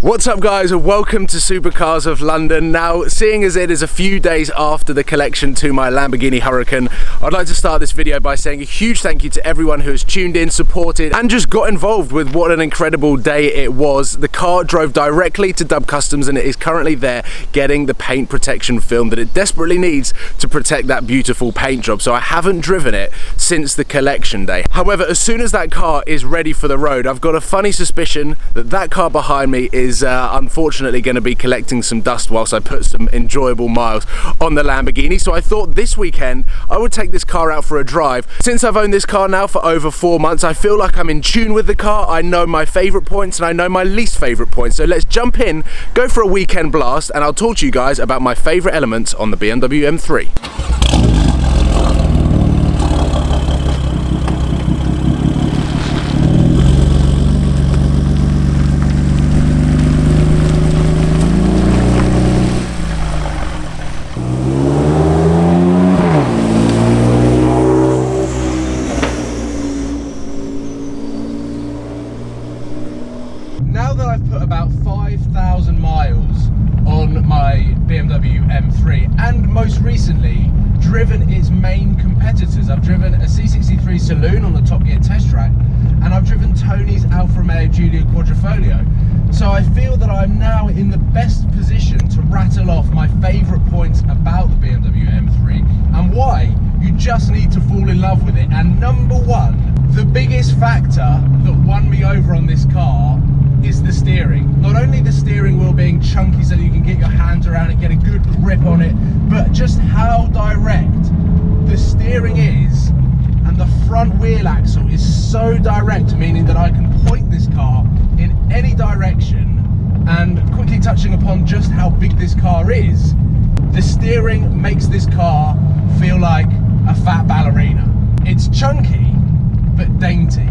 What's up guys, and welcome to Supercars of London. Now, seeing as it is a few days after the collection to my Lamborghini Huracan, I'd like to start this video by saying a huge thank you to everyone who has tuned in, supported and just got involved with what an incredible day it was. The car drove directly to Dub Customs and it is currently there getting the paint protection film that it desperately needs to protect that beautiful paint job. So I haven't driven it since the collection day. However, as soon as that car is ready for the road, I've got a funny suspicion that that car behind me is unfortunately going to be collecting some dust whilst I put some enjoyable miles on the Lamborghini. So I thought this weekend I would take this car out for a drive. Since I've owned this car now for over 4 months, I feel like I'm in tune with the car. I know my favourite points and I know my least favourite points. So let's jump in, go for a weekend blast, and I'll talk to you guys about my favourite elements on the BMW M3. Now that I've put about 5,000 miles on my BMW M3 and most recently driven its main competitors, I've driven a C63 Saloon on the Top Gear test track and I've driven Tony's Alfa Romeo Giulia Quadrifoglio. So I feel that I'm now in the best position to rattle off my favourite points about the BMW M3 and why you just need to fall in love with it. And number one, the biggest factor that won me over on this car is the steering. Not only the steering wheel being chunky so that you can get your hands around it, get a good grip on it, but just how direct the steering is, and the front wheel axle is so direct, meaning that I can point this car in any direction. And quickly touching upon just how big this car is, the steering makes this car feel like a fat ballerina. It's chunky but dainty.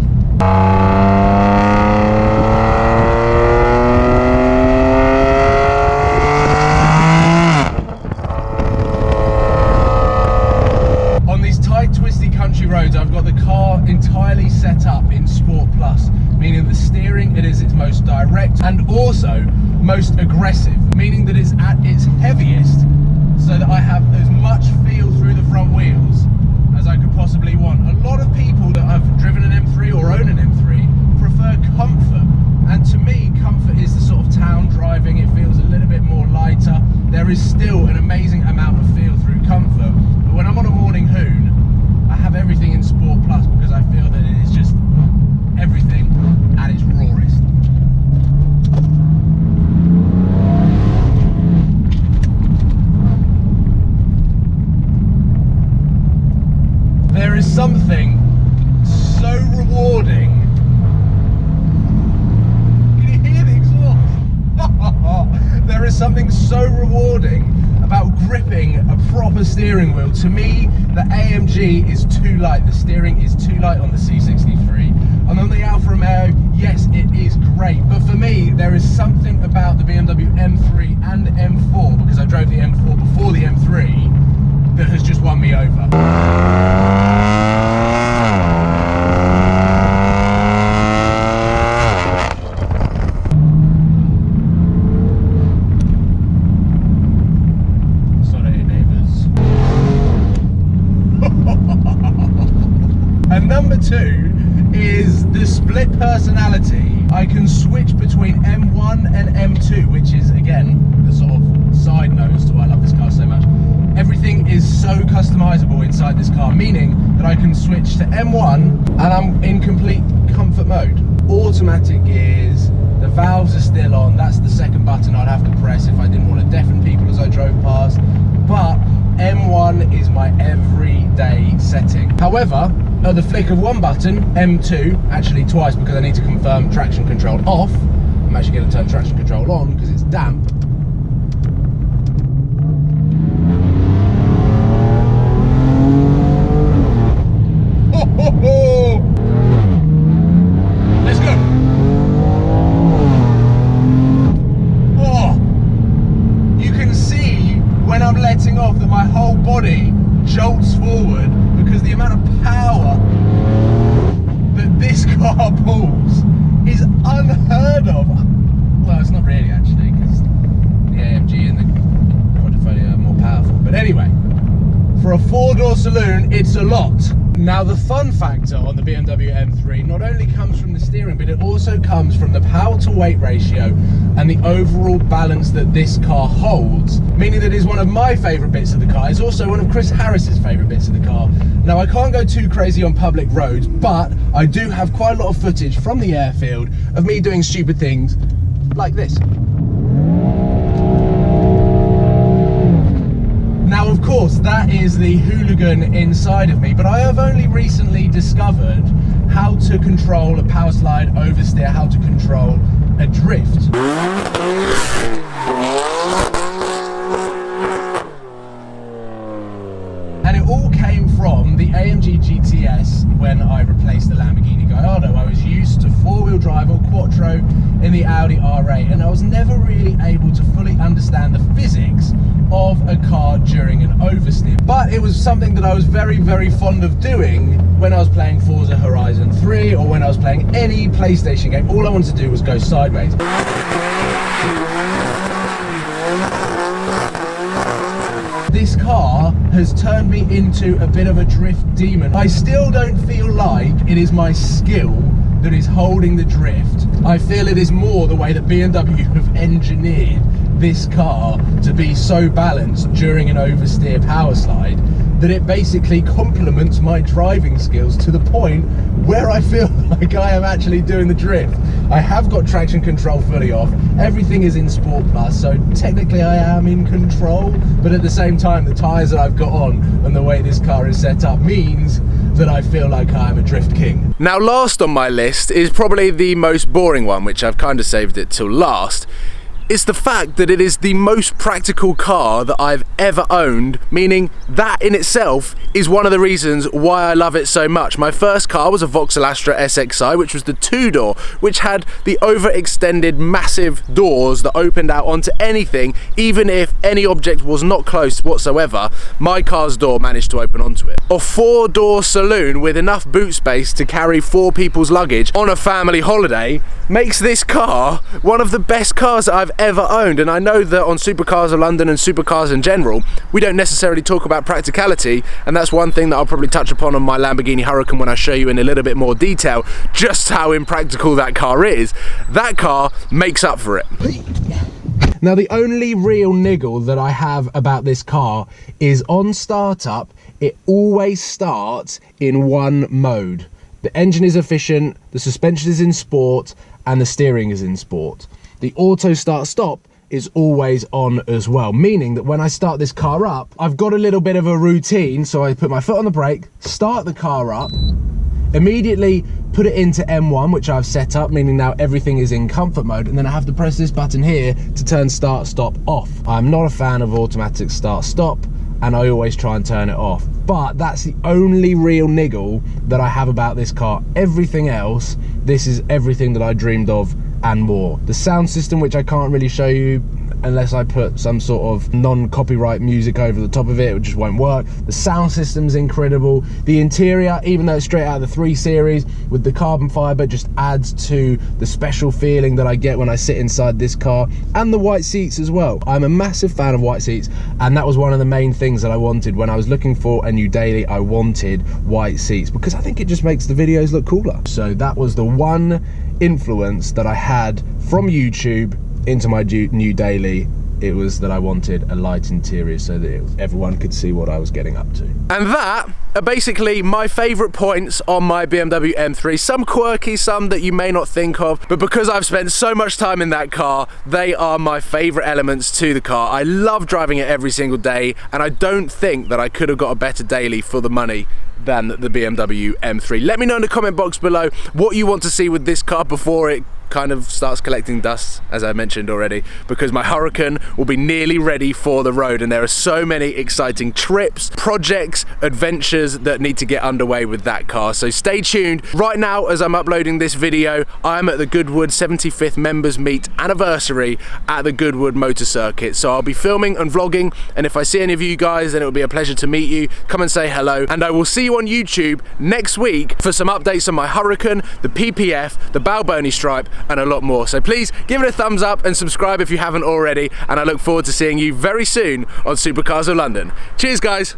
Country roads, I've got the car entirely set up in Sport Plus, meaning the steering, it is its most direct and also most aggressive, meaning that it's at its heaviest so that I have as much feel through the front wheels as I could possibly want. A lot of people that have driven an M3 or own an M3 prefer comfort, and to me comfort is the sort of town driving. It feels a little bit more lighter. There is still an amazing amount of feel through comfort, but when I'm on a morning hoon I have everything in Sport Plus because I feel that it is just everything at its rawest. There is something so rewarding. Can you hear the exhaust? There is something so rewarding about gripping a proper steering wheel. To me, the AMG is too light. The steering is too light on the C63. And on the Alfa Romeo, yes, it is great. But for me, there is something about the BMW M3 and M4, because I drove the M4 before the M3, that has just won me over. And number two is the split personality. I can switch between M1 and M2, which is again the sort of side note as to why I love this car so much. Everything is so customizable inside this car, meaning that I can switch to M1 and I'm in complete comfort mode. Automatic gears, the valves are still on. That's the second button I'd have to press if I didn't want to deafen people as I drove past. But M1 is my everyday setting. However, at the flick of one button, M2, actually twice because I need to confirm traction control off. I'm actually going to turn traction control on because it's damp. Oh, ho, ho. Let's go. Oh, you can see when I'm letting off that my whole body jolts forward because the amount of power that this car pulls is unheard of. Well, it's not really actually, because the AMG and the Quadrifoglio are more powerful. But anyway, for a 4-door saloon, it's a lot. Now the fun factor on the BMW M3 not only comes from the steering, but it also comes from the power to weight ratio and the overall balance that this car holds, meaning that it is one of my favourite bits of the car. It's also one of Chris Harris's favourite bits of the car. Now I can't go too crazy on public roads, but I do have quite a lot of footage from the airfield of me doing stupid things like this. Now, of course, that is the hooligan inside of me, but I have only recently discovered how to control a power slide oversteer, how to control a drift. And it all came from the AMG GTS when I replaced the Lamborghini Gallardo. I was used to 4-wheel drive or quattro in the Audi R8, and I was never really able to fully understand the physics of a car during an oversteer. But it was something that I was very, very fond of doing when I was playing Forza Horizon 3 or when I was playing any PlayStation game. All I wanted to do was go sideways. This car has turned me into a bit of a drift demon. I still don't feel like it is my skill that is holding the drift. I feel it is more the way that BMW have engineered this car to be so balanced during an oversteer power slide that it basically complements my driving skills to the point where I feel like I am actually doing the drift. I have got traction control fully off, everything is in Sport Plus, so technically I am in control, but at the same time the tyres that I've got on and the way this car is set up means that I feel like I'm a drift king. Now, last on my list is probably the most boring one, which I've kind of saved it till last. It's the fact that it is the most practical car that I've ever owned, meaning that in itself is one of the reasons why I love it so much. My first car was a Vauxhall Astra SXi, which was the 2-door, which had the overextended massive doors that opened out onto anything. Even if any object was not close whatsoever, my car's door managed to open onto it. A 4-door saloon with enough boot space to carry 4 people's luggage on a family holiday makes this car one of the best cars that I've ever owned. And I know that on Supercars of London and Supercars in general, we don't necessarily talk about practicality, and that's one thing that I'll probably touch upon on my Lamborghini Huracan when I show you in a little bit more detail just how impractical that car is. That car makes up for it. Now, the only real niggle that I have about this car is on startup, it always starts in one mode. The engine is efficient, the suspension is in sport, and the steering is in sport. The auto start stop is always on as well, meaning that when I start this car up, I've got a little bit of a routine. So I put my foot on the brake, start the car up, immediately put it into M1, which I've set up, meaning now everything is in comfort mode, and then I have to press this button here to turn start stop off. I'm not a fan of automatic start stop, and I always try and turn it off. But that's the only real niggle that I have about this car. Everything else, this is everything that I dreamed of and more. The sound system, which I can't really show you unless I put some sort of non-copyright music over the top of it, it just won't work. The sound system's incredible. The interior, even though it's straight out of the 3 Series, with the carbon fibre, just adds to the special feeling that I get when I sit inside this car. And the white seats as well. I'm a massive fan of white seats, and that was one of the main things that I wanted when I was looking for a new daily. I wanted white seats because I think it just makes the videos look cooler. So that was the one influence that I had from YouTube into my new daily. It was that I wanted a light interior so that everyone could see what I was getting up to. And that are basically my favourite points on my BMW M3. Some quirky, some that you may not think of, but because I've spent so much time in that car, they are my favourite elements to the car. I love driving it every single day, and I don't think that I could have got a better daily for the money than the BMW M3. Let me know in the comment box below what you want to see with this car before it kind of starts collecting dust, as I mentioned already, because my Huracan will be nearly ready for the road, and there are so many exciting trips, projects, adventures that need to get underway with that car. So stay tuned. Right now, as I'm uploading this video, I'm at the Goodwood 75th members meet anniversary at the Goodwood Motor Circuit. So I'll be filming and vlogging, and if I see any of you guys, then it will be a pleasure to meet you. Come and say hello, and I will see you on YouTube next week for some updates on my Huracan, the PPF, the Balboni stripe, and a lot more. So please give it a thumbs up and subscribe if you haven't already, and I look forward to seeing you very soon on Supercars of London. Cheers guys.